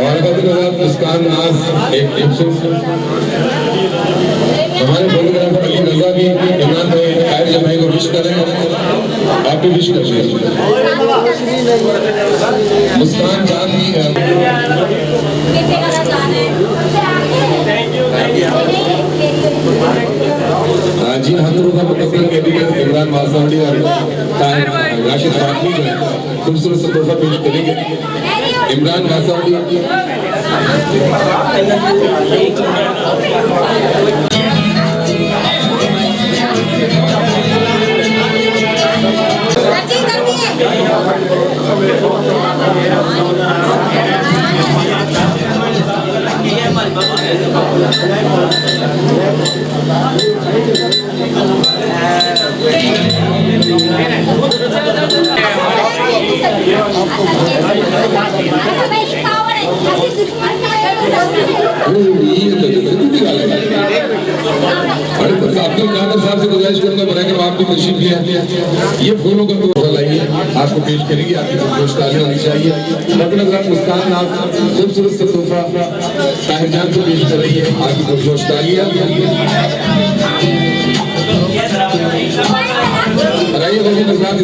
और मुस्कान नाज एक हमारे फोटोग्राफर अली रजा भी इमरान भाई कायर जमाई को विश करें, आप भी विश करिए। मुस्कान जान भी जी हजरों का मुकद्दर के लिए इमरान वासावड़ी और राशिद फातमी जो खूबसूरत सा तोहफा पेश करेंगे। इमरान वासावड़ी साहब से गुजारिश करूंगा बनाकर आप भी तशरीफ ले ये फूलों का तोहफा लाइए, आपको पेश करेंगे, आपकी ताली होनी चाहिए। मुस्कान नाज खूबसूरत सा तोहफा ताहिर जान को पेश कर रही है, आपकी पुरजोश तालियां।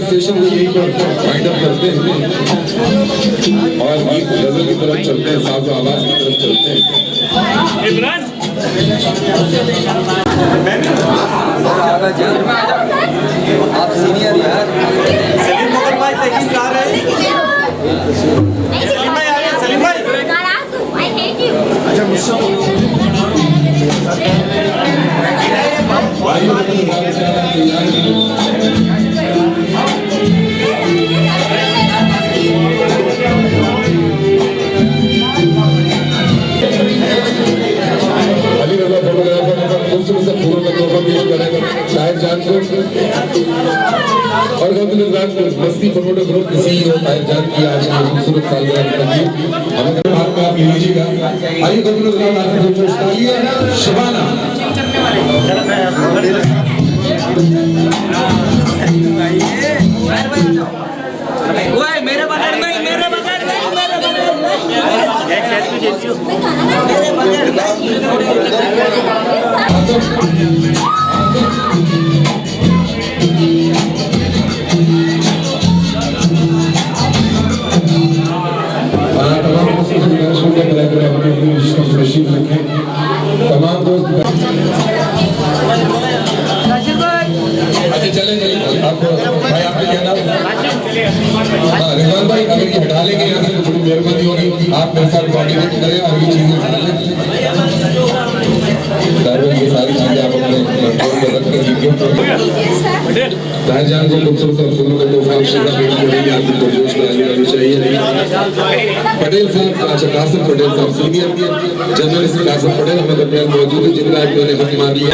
स्टेशन को यही पर वाइंड अप करते हैं और गजल की तरफ चलते हैं, साफ आवाज की तरफ चलते हैं। इमरान आप सीनियर यार। सलीम मुगल भाई तैयार है। सलीम भाई आ गए। सलीम भाई अली रजा फोटोग्राफर खूबसूरत सा फूलों का तोहफा पेश करेगा ताहिर जान को और मस्ती प्रमोटर ग्रुप के CEO ताहिर जान की आज खूबसूरत सालगिरह की तकरीब हमें हाथ में आप लीजिएगा। आइए शबाना मेरे बगैर नहीं, मेरे बगैर नहीं, मेरे बगैर तमाम दोस्त चले आप भाई आपने क्या नाम? हाँ रिजवान भाई, अगर ये हटा लेंगे यहाँ से तो बड़ी मेहरबानी होगी, आप मेरे साथ कोऑर्डिनेट करें और ये चीजें हटा लें। ये सारी चीजें आप अपने कंट्रोल में रख कर ताहिर जान को खूबसूरत फूलों का तोहफा पेश करेंगे, आपकी पुरजोश ताली होनी चाहिए। पटेल साहब, अच्छा कासिम पटेल साहब सीनियर जर्नलिस्ट कासिम पटेल हमें दरमियान मौजूद है, जिनका इन्होंने हक मार लिया।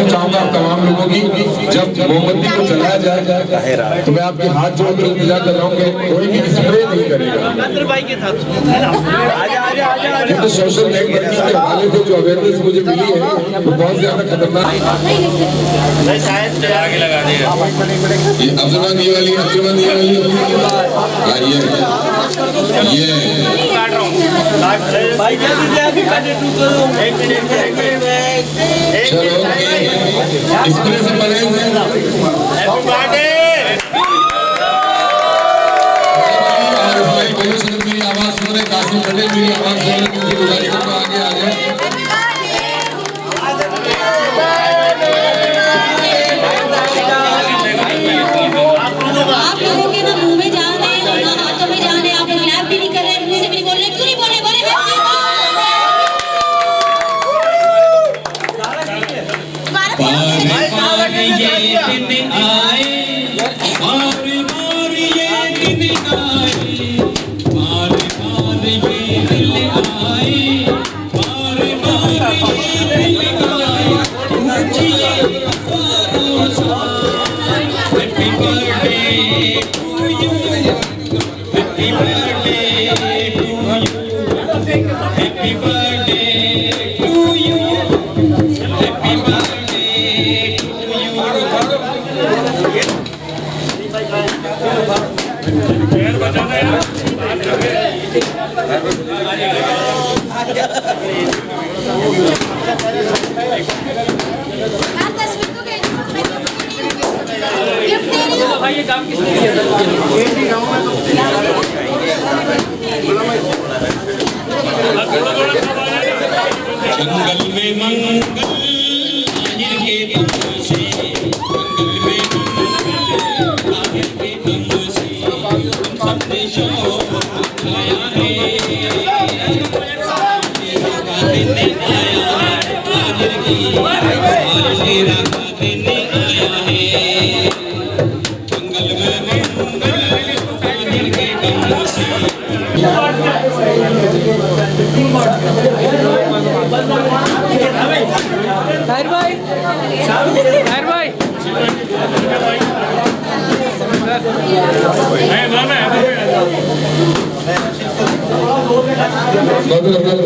चाहूंगा तमाम लोगों की, जब मोमबत्ती को जलाया जाएगा तो मैं आपके हाथ जोड़कर इंतजार कर रहा हूँ कि कोई भी स्प्रे नहीं करेगा। तो सोशल नेटवर्किंग के हवाले से जो अवेयरनेस मुझे मिली है वो बहुत ज्यादा खतरनाक है। अब्दुलमान ये वाली ये चलो स्प्रे से मेरी आवाज सुन रहे, कासिम पटेल मेरी आवाज सुन रहे, उनकी गुजारिश करना आगे आ जाए। आप लोगों के ना मुंह में जान है और ना हाथों में जान है, आप लोग लैब भी नहीं कर रहे, मुंह से भी नहीं बोल रहे, क्यों नहीं बोले? बोले Happy birthday to you. Happy birthday. भाई ये काम किसने किया था? जंगल में मंगल आहिर के दम से, जंगल में मंगल आहिर के दम से, हम सबने शौक उठाया है, रागा देने आया है, आहिर की रागा देने आया है, जंगल में मंगल आहिर के दम से। ताहिर भाई, ताहिर भाई,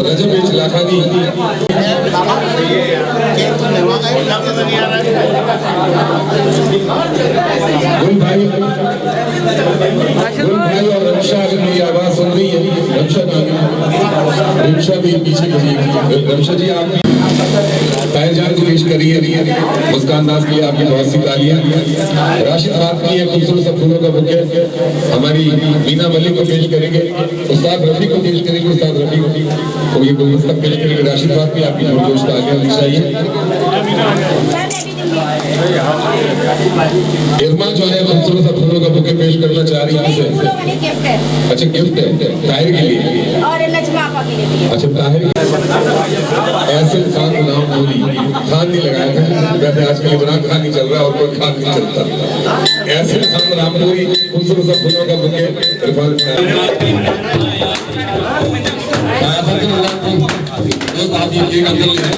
रजब लाखानी गुल भाई और रमशा अगर मेरी आवाज सुन रही है, रमशा भी पीछे खड़ी है। रमशा जी आप ताहिर जान को पेश करिए, मुस्कान दास की आपकी बहुत सी तालियां। राशिद फातमी है खूबसूरत सा फूलों का बुके, हमारी मीना मलिक को पेश करेंगे, उस्ताद रफी को पेश करेंगे, उस्ताद रफी को ये गुलदस्ता पेश करेंगे। राशिद फातमी आपकी जोश तालियां होनी चाहिए। इरमा जो है खूबसूरत सा फूलों का बुके पेश करना चाह रही है। अच्छा गिफ्ट है ताहिर के लिए और नजमा आपा के लिए। अच्छा ताहिर ऐसे खान का नाम बोली खान नहीं लगाया था, वैसे आजकल इमरान खान नहीं चल रहा और कोई खान नहीं चलता। ऐसे खान नाम बोली खूबसूरत सा फूलों का बुके आप ये केक अंदर ले जाए,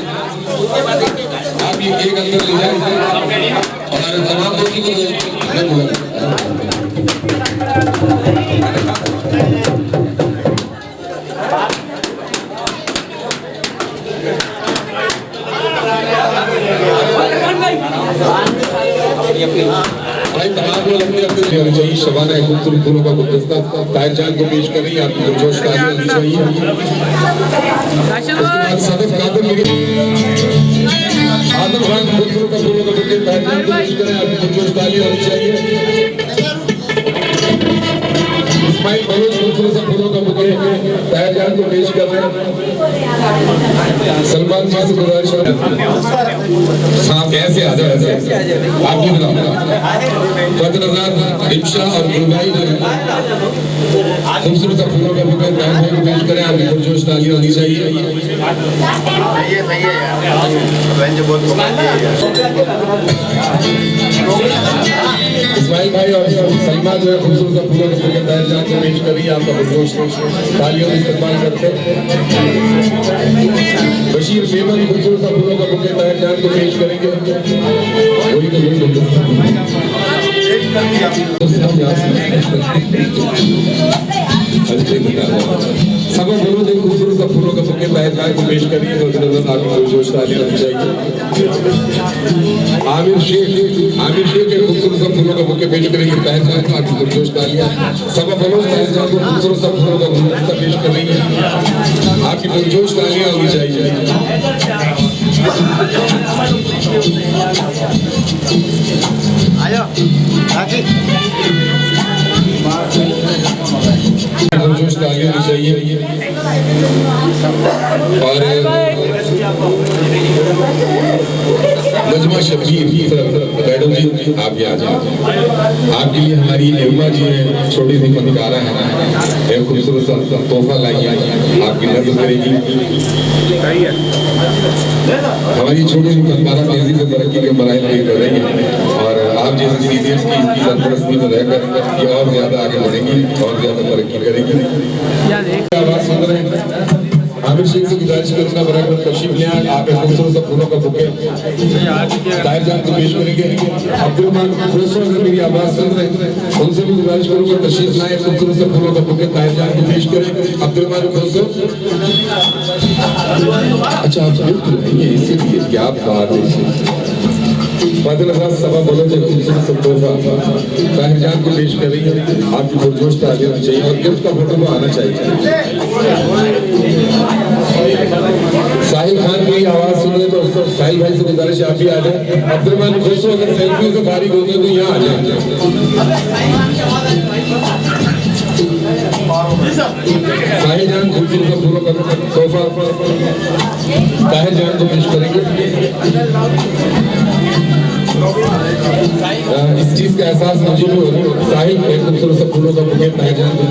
आप ये केक अंदर ले जाए और तमाम दोस्तों को भाई तमाम लोग अपने अपने होनी चाहिए। शबाना है खूबसूरत फूलों का गुलदस्ता ताहिर जान को पेश कर रही है, आपकी जोश तालियां होनी चाहिए। उसके बाद सदफ कादर लेके आदम खान खूबसूरत फूलों का बुके ताहिर जान को पेश करें, आपकी जोश तालियां होनी चाहिए। इस्माइल बलोच खूबसूरत सा फूलों का बुके ताहिर जान को पेश कर रहे हैं। सलमान जी से गुजारिश साहब ऐसे आ जाए, ऐसे आपकी रिक्शा और गुलबाई जो है खूबसूरत सा फूलों का बुके ताहिर जान को पेश करें, आपकी पुरजोश तालियां होनी चाहिए। इस्माइल भाई और सलमा जो है खूबसूरत सा फूलों का बुके ताहिर जान को पेश कर रही है, आपका पुरजोश तालियों में इस्तेमाल करते हैं। बशीर बेमन खूबसूरत सा फूलों का बुके ताहिर जान को पेश करेंगे। सब बोलो जो खूबसूरत सा फूलों का बुके ताहिर जान को पेश करिए तो आपकी पुरजोश तालियां होनी चाहिए। आमिर शेख के खूबसूरत सा फूलों का बुके पेश करेंगे ताहिर जान को, आपकी पुरजोश तालियां। सब बोलो ताहिर जान को खूबसूरत सा फूलों का गुलदस्ता पेश कर रही है, आपकी पुरजोश तालियां होनी चाहिए। पुरजोश तालियां होनी चाहिए। और नजमा शबीर मैडम जी आप भी आ जाए, आपके लिए हमारी एम्मा जी है, छोटी सी फनकारा है, एक खूबसूरत सा तोहफा लाई है, आपकी मदद करेगी। हमारी छोटी सी फनकारा तेजी से तरक्की के मराहल तय कर रही है और आप जैसे सीनियर्स की इसकी सरपरस्ती में रहकर ये और ज्यादा आगे बढ़ेगी और ज्यादा तरक्की करेगी। आवाज सुन रहे हैं, आमिर शेख से गुजारिश करूंगा बराबर तशरीफ ले आए, आप खूबसूरत सा फूलों का बुके ताहिर जान को पेश करेंगे। अब्दुलरहमान खोसो अगर मेरी आवाज सुन रहे हैं उनसे भी गुजारिश करूंगा तशरीफ लाए, खूबसूरत सा फूलों का बुके ताहिर जान को पेश करें। अब्दुलरहमान खोसो, अच्छा आप गिफ्ट लाएंगे इसीलिए क्या बात है। मादरसा सभा बोलो जो खूबसूरत सा तोहफा ताहिर जान को पेश कर रही है। आपकी पुरजोश तालियां होनी चाहिए और गिफ्ट का फोटो आना चाहिए। साहिल खान की आवाज सुन रहे तो साहिल भाई से गुजारिश आप भी आ जाए। अब्दुलरहमान खुश हो, अगर सेल्फी से फारिग हो गए तो यहाँ आ जाए। साहिल जान खूबसूरत फूलों का तोहफा ताहिर जान को पेश करेंगे। इस चीज का एहसास मुझे भी हो रहा है। साहिल एक खूबसूरत सा फूलों का बुके ताहिर जान को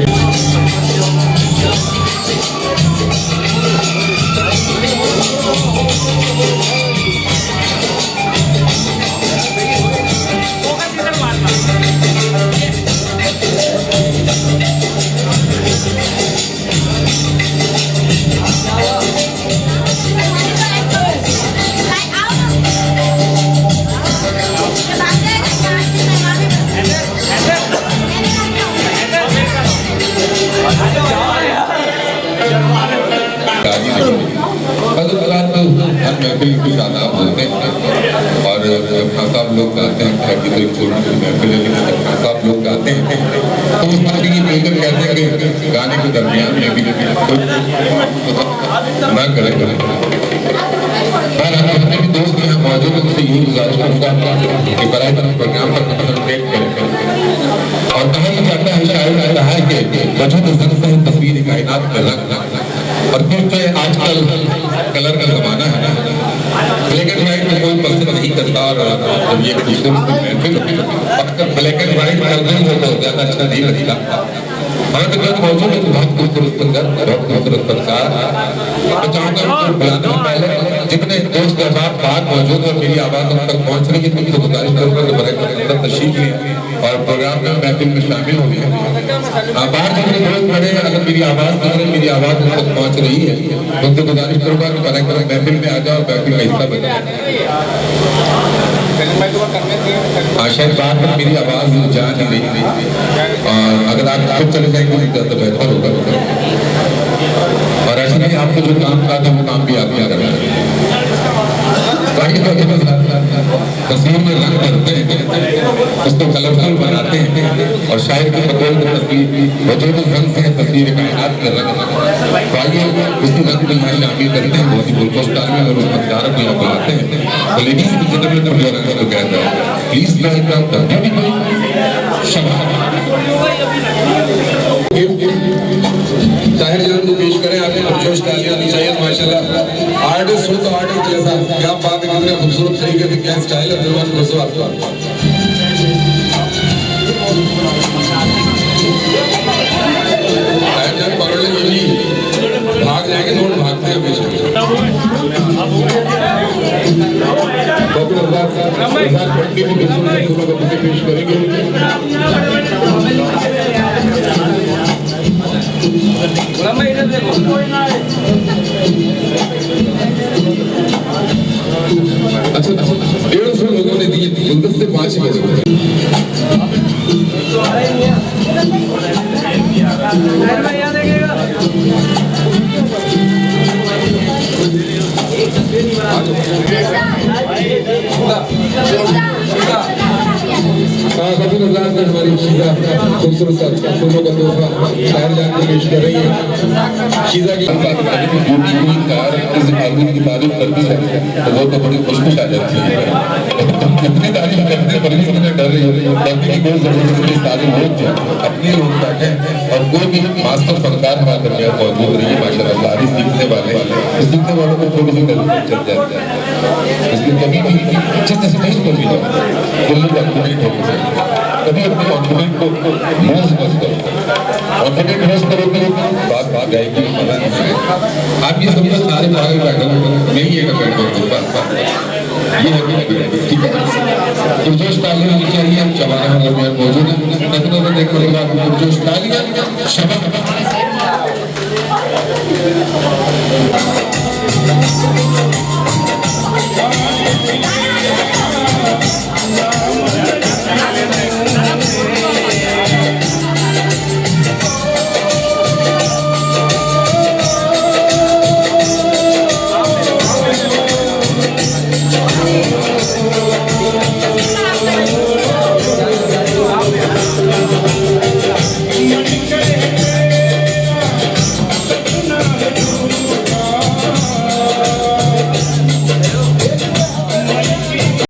महफिल कुछ आदाब होते हैं और जब खान साहब लोग गाते हैं खैर की छोटी सी महफिल है, लेकिन जब खान साहब लोग गाते हैं तो उस बात की मिलकर कहते हैं कि गाने के दरमियान में भी ना करें। मैं अपने भी दोस्त यहाँ मौजूद है, उनसे यही गुजारिश करूँगा कि बराए तरफ प्रोग्राम पर कंसंट्रेट करें। और कहा जाता है, शायद कहता है कि वजूद ज़ंग से तस्वीर कायनात में रंग और क्योंकि आजकल कलर का जमाना है ना, ब्लैक एंड व्हाइट में कोई पसंद नहीं करता और जब ये खूबसूरत महफिल अक्सर ब्लैक एंड व्हाइट कलर हो तो ज्यादा अच्छा नहीं लगता। हमारे पास मौजूद है बहुत खूबसूरत सुंदर, बहुत खूबसूरत प्रकार। मैं चाहूँगा बुलाने से पहले जितने दोस्त अहबाब बात मौजूद है मेरी आवाज़ उन तक पहुँच रही है, तुमसे गुजारिश करूँगा कि बड़े अंदर तशरीफ लें और प्रोग्राम में महफिल में शामिल हो गए। बाहर जितने दोस्त खड़े हैं, अगर मेरी आवाज़ सुन रहे, मेरी आवाज़ उन तक पहुँच रही है, तुमसे गुजारिश करूँगा कि बड़े महफिल में आ जाओ, महफिल का हिस्सा बने। शायद बात पर मेरी आवाज़ जा नहीं रही और अगर आप खुद चले जाएंगे तो बेहतर होगा। और ऐसे नहीं आपको जो काम कहा था वो काम भी आप कर रहे हैं। तस्वीर में रंग करते हैं, उसको कलरफुल बनाते हैं और शायद की बतौर तस्वीर वजूद रंग से तस्वीर कायनात में रंग आइए उसी रंग को यहाँ शामिल करते हैं। बहुत ही बुलबुल में और उस मतदारों को यहाँ बुलाते हैं। तो लेडीज की जितने में जो रंग को कहते हैं, प्लीज वेलकम ताहिर जान को पेश करें। आपने पुरजोश तालियां होनी चाहिए। माशाल्लाह आर्टिस्ट हो तो आर्टिस्ट जैसा, क्या बात है, कितने खूबसूरत तरीके से क्या स्टाइल है। अब्दुलरहमान खुश आपका ताहिर जान पकड़ लें, यही भाग जाएंगे, नोट भागते हैं पीछे। पेश करेंगे। अच्छा 150 लोगों ने दिए, गुलदस्ते 5 बजे। हमारी शीजा खूबसूरत फूलों का तोहफा ताहिर जान को पेश कर रही है। शीजा की तारीफ करती है तो वो तो बड़ी खुशबू आ जाती है। कितनी तारीफ करते पर भी उन्हें डर रही है, डरने की कोई जरूरत नहीं। सारे लोग जो अपने लोग बैठे और कोई भी मास्टर फनकार हमारे दरमियान मौजूद नहीं है। माशाल्लाह सारी सीखने वाले वालों को थोड़ी सी डर चल जाती है। इसलिए कभी भी जिस स्टेज पर भी जाओ फुल्ली कॉन्फिडेंट होकर कभी अपने कॉन्फिडेंट को लूज मत करो। कॉन्फिडेंट लूज करोगे बात गायकी में मजा नहीं आएगा। आप ये समझो सारे बाहर बैठे नहीं है कमेंट ये है ठीक है। पुरजोश तालियां होनी चाहिए। हम चबाना हमारे में मौजूद है, नजरों में देखने के बाद पुरजोश तालियां शबक Thank you.